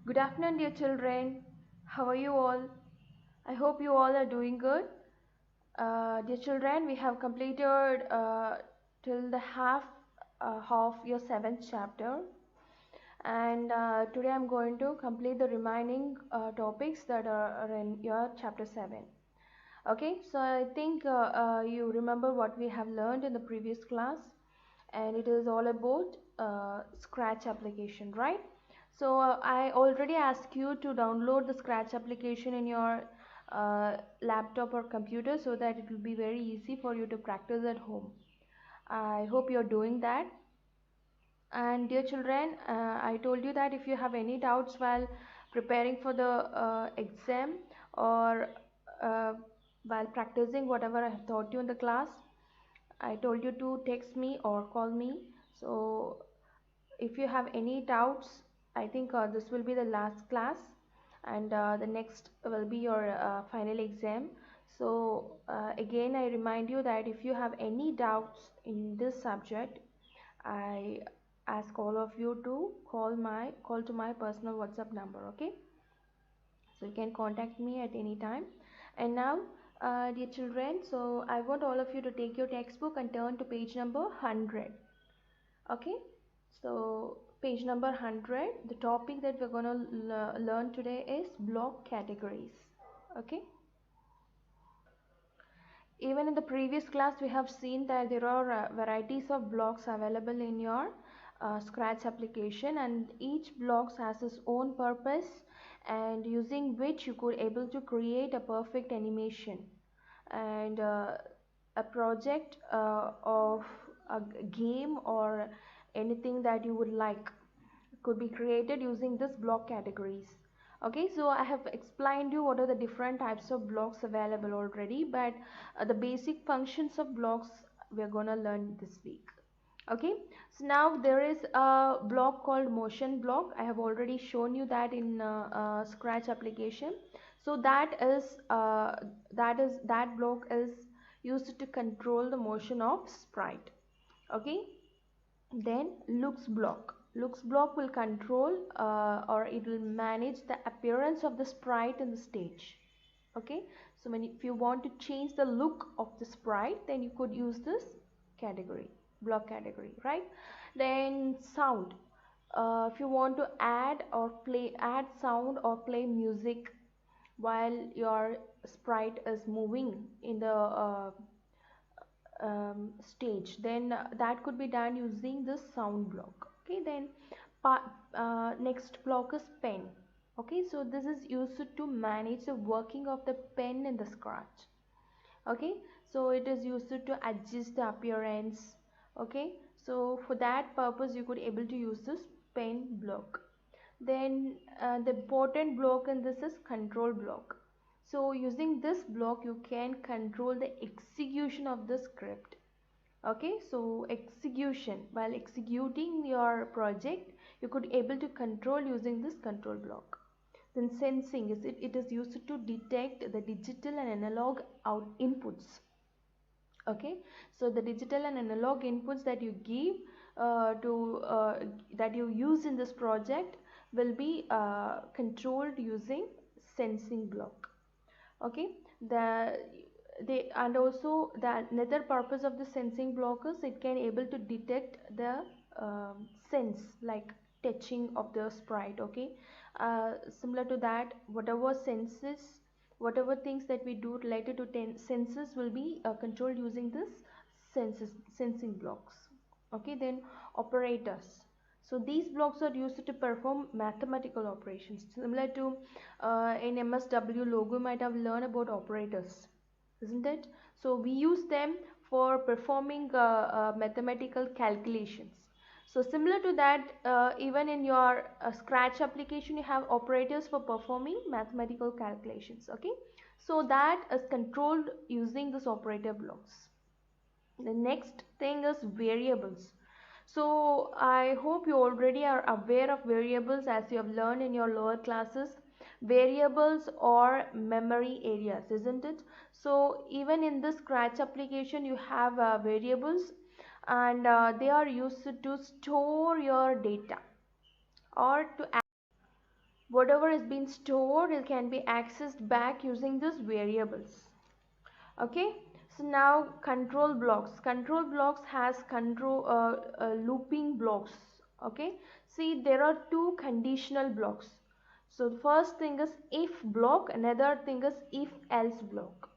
Good afternoon, dear children. How are you all? I hope you all are doing good. Dear children, we have completed till the half of your seventh chapter, and today I'm going to complete the remaining topics that are in your chapter 7. Okay, so I think you remember what we have learned in the previous class, and it is all about Scratch application, right? So I already asked you to download the Scratch application in your laptop or computer so that it will be very easy for you to practice at home. I hope you're doing that. And dear children, I told you that if you have any doubts while preparing for the exam or uh, while practicing whatever I have taught you in the class, I told you to text me or call me. So if you have any doubts, I think this will be the last class, and the next will be your final exam. So again I remind you that if you have any doubts in this subject, I ask all of you to call to my personal WhatsApp number. Okay, so you can contact me at any time. And now dear children, so I want all of you to take your textbook and turn to page number 100. Okay, so page number 100, the topic that we're going to learn today is block categories. Okay, even in the previous class we have seen that there are varieties of blocks available in your Scratch application, and each blocks has its own purpose, and using which you could able to create a perfect animation and a project of a game or anything that you would like could be created using this block categories. Okay, so I have explained you what are the different types of blocks available already, but the basic functions of blocks we are gonna learn this week. Okay, so now there is a block called motion block. I have already shown you that in Scratch application. So that block is used to control the motion of sprite. Okay, then looks block will control or it will manage the appearance of the sprite in the stage. Okay, so if you want to change the look of the sprite, then you could use this category, block category, right? Then sound, if you want to add sound or play music while your sprite is moving in the stage, then that could be done using this sound block. Okay, then next block is pen. Okay, so this is used to manage the working of the pen in the Scratch. Okay, so it is used to adjust the appearance. Okay, so for that purpose you could able to use this pen block. Then the important block in this is control block. So using this block you can control the execution of the script. Okay, so execution, while executing your project you could able to control using this control block. Then sensing is it is used to detect the digital and analog inputs. Okay, so the digital and analog inputs that you give to that you use in this project will be controlled using sensing block. Okay, the and also the another purpose of the sensing block is it can able to detect the sense like touching of the sprite. Okay, similar to that, whatever things that we do related to senses will be controlled using this sensing blocks. Okay, then operators, so these blocks are used to perform mathematical operations similar to in MSW logo you might have learned about operators, isn't it? So we use them for performing mathematical calculations. So similar to that, even in your Scratch application you have operators for performing mathematical calculations. Okay, so that is controlled using this operator blocks. The next thing is variables. So I hope you already are aware of variables as you have learned in your lower classes. Variables or memory areas, isn't it? So even in this Scratch application you have variables, and they are used to store your data or to whatever is being stored, it can be accessed back using these variables. Okay, so now control blocks has looping blocks. Okay, see, there are two conditional blocks. So the first thing is if block, another thing is if else block.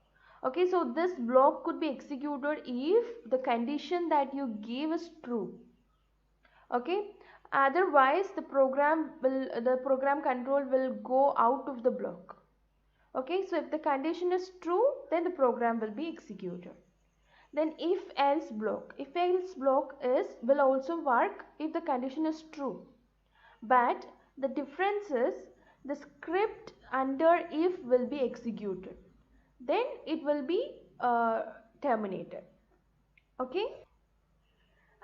Okay, so this block could be executed if the condition that you give is true. Okay, otherwise the program control will go out of the block. Okay, so if the condition is true, then the program will be executed. Then if else block will also work if the condition is true, but the difference is the script under if will be executed, then it will be terminated. Okay,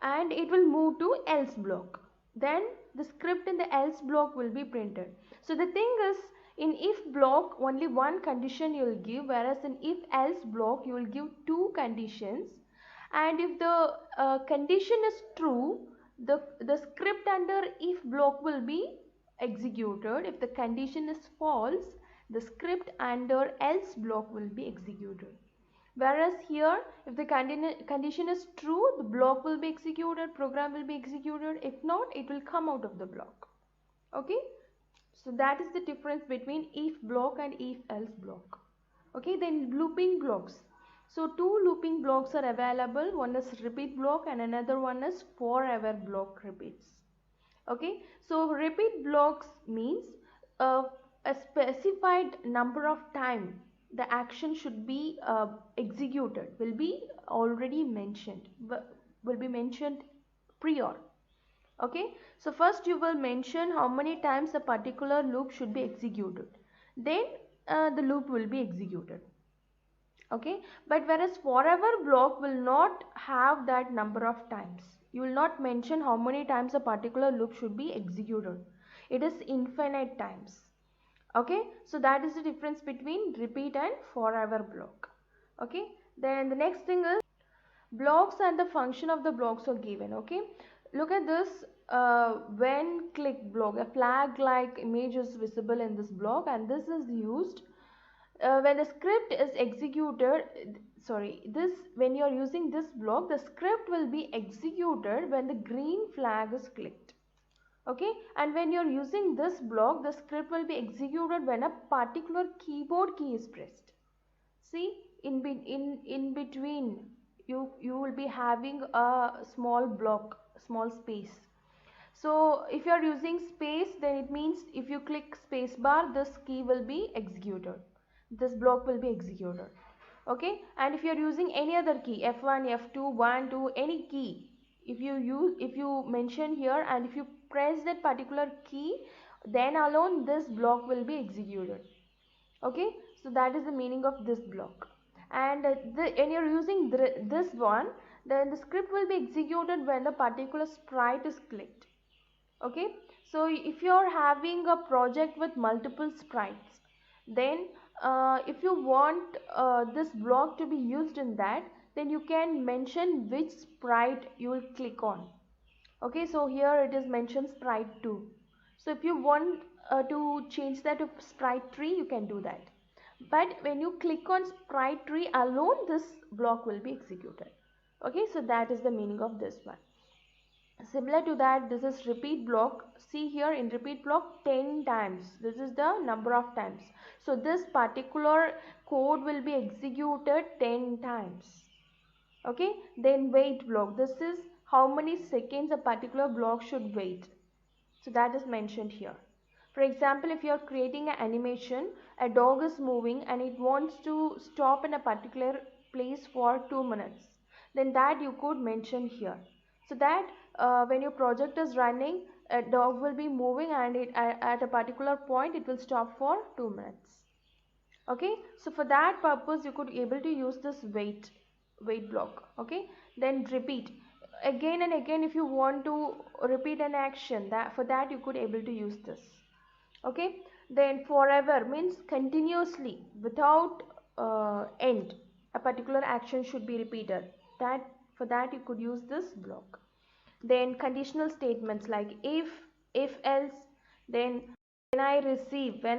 and it will move to else block, then the script in the else block will be printed. So the thing is, in if block only one condition you will give, whereas in if else block you will give two conditions, and if the condition is true, the script under if block will be executed. If the condition is false, the script under else block will be executed. Whereas here, if the condition is true, the block will be executed, program will be executed. If not, it will come out of the block. Okay, so that is the difference between if block and if else block. Okay, then looping blocks. So two looping blocks are available. One is repeat block and another one is forever block repeats. Okay, so repeat blocks means a specified number of time the action should be executed will be already mentioned, will be mentioned prior. Okay, so first you will mention how many times a particular loop should be executed, then the loop will be executed. Okay, but whereas forever block will not have that number of times. You will not mention how many times a particular loop should be executed. It is infinite times. Okay, so that is the difference between repeat and forever block. Okay, then the next thing is blocks and the function of the blocks are given. Okay, look at this. When click block, a flag like image is visible in this block, and this is used when the script is executed. When you are using this block, the script will be executed when the green flag is clicked. Okay, and when you are using this block, the script will be executed when a particular keyboard key is pressed. See, in between you will be having a small block, small space. So if you are using space, then it means if you click space bar, this key will be executed, this block will be executed. Okay, and if you are using any other key, F1, F2, 1, 2, any key, if you mention here and if you press that particular key, then alone this block will be executed. Okay, so that is the meaning of this block. And when you are using this one, then the script will be executed when the particular sprite is clicked. Okay, so if you are having a project with multiple sprites, then if you want this block to be used in that, then you can mention which sprite you will click on. Okay, so here it is mentioned sprite 2. So if you want to change that to sprite 3, you can do that. But when you click on sprite 3 alone, this block will be executed. Okay, so that is the meaning of this one. Similar to that, this is repeat block. See here, in repeat block 10 times, this is the number of times. So this particular code will be executed 10 times. Okay, then wait block, this is how many seconds a particular block should wait. So that is mentioned here. For example, if you are creating an animation, a dog is moving and it wants to stop in a particular place for 2 minutes, then that you could mention here, so that when your project is running, a dog will be moving and at a particular point it will stop for 2 minutes. Okay, so for that purpose you could able to use this wait block. Okay, then repeat again and again. If you want to repeat an action, for that you could able to use this. Okay, then forever means continuously without end a particular action should be repeated. For that you could use this block. Then conditional statements like if else, then When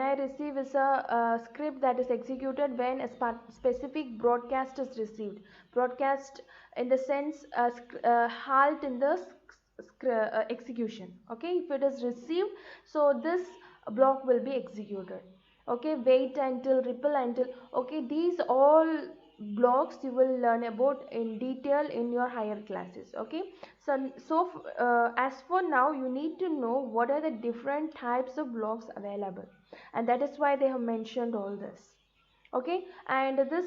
I receive is a script that is executed when a specific broadcast is received. Broadcast in the sense halt in the execution. Okay, if it is received, so this block will be executed. Okay, wait until, ripple until. Okay, these all blocks you will learn about in detail in your higher classes. Okay, as for now you need to know what are the different types of blocks available, and that is why they have mentioned all this. Okay, and this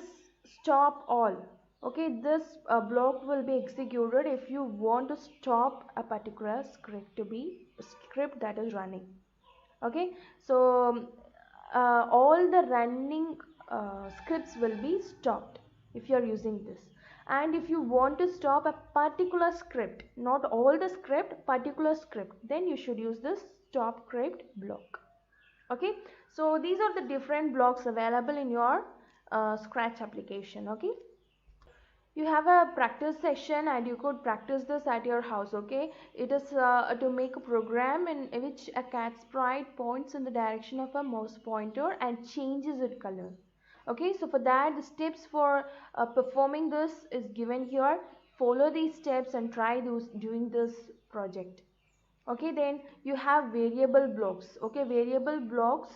stop all. Okay, this block will be executed if you want to stop a particular script that is running. Okay, so all the running scripts will be stopped if you are using this. And if you want to stop a particular script, not all the script, particular script, then you should use this stop script block. Okay, so these are the different blocks available in your Scratch application. Okay, you have a practice session and you could practice this at your house. Okay, it is to make a program in which a cat sprite points in the direction of a mouse pointer and changes its color. Okay, so for that the steps for performing this is given here. Follow these steps and try doing this project. Okay, then you have variable blocks. Okay, variable blocks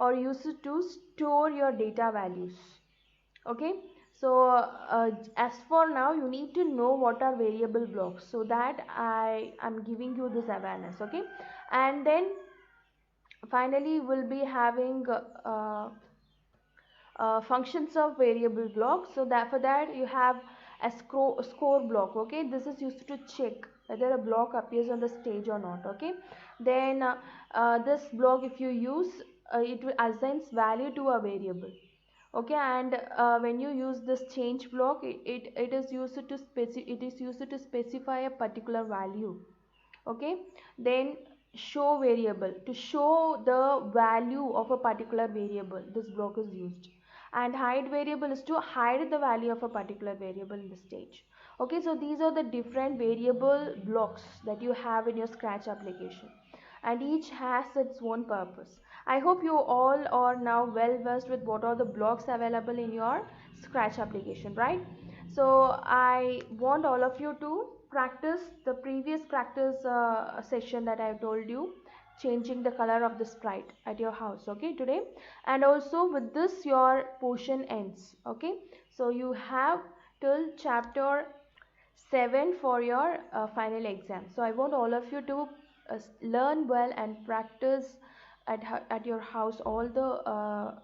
are used to store your data values. Okay, so as for now you need to know what are variable blocks, so that I am giving you this awareness. Okay, and then finally we'll be having functions of variable blocks. So that for that you have a score block. Okay, this is used to check whether a block appears on the stage or not. Okay, then this block, if you use it will assigns value to a variable. Okay, and when you use this change block, it is used to specify a particular value. Okay, then show variable, to show the value of a particular variable, this block is used. And hide variable is to hide the value of a particular variable in the stage. Okay, so these are the different variable blocks that you have in your Scratch application, and each has its own purpose. I hope you all are now well versed with what are the blocks available in your Scratch application, right? So I want all of you to practice the previous practice session that I told you, changing the color of the sprite at your house. Okay, today. And also with this your portion ends. Okay, so you have till chapter 7 for your final exam. So I want all of you to learn well and practice at your house all the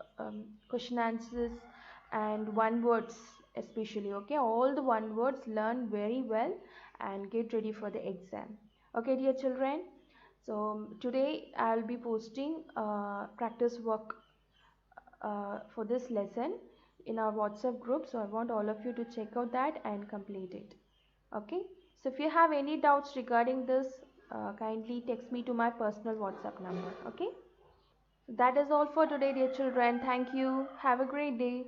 question answers and one words especially. Okay, all the one words learn very well and get ready for the exam. Okay, dear children, so today I'll be posting practice work for this lesson in our WhatsApp group, so I want all of you to check out that and complete it. Okay, so if you have any doubts regarding this, kindly text me to my personal WhatsApp number. Okay, so that is all for today, dear children. Thank you. Have a great day.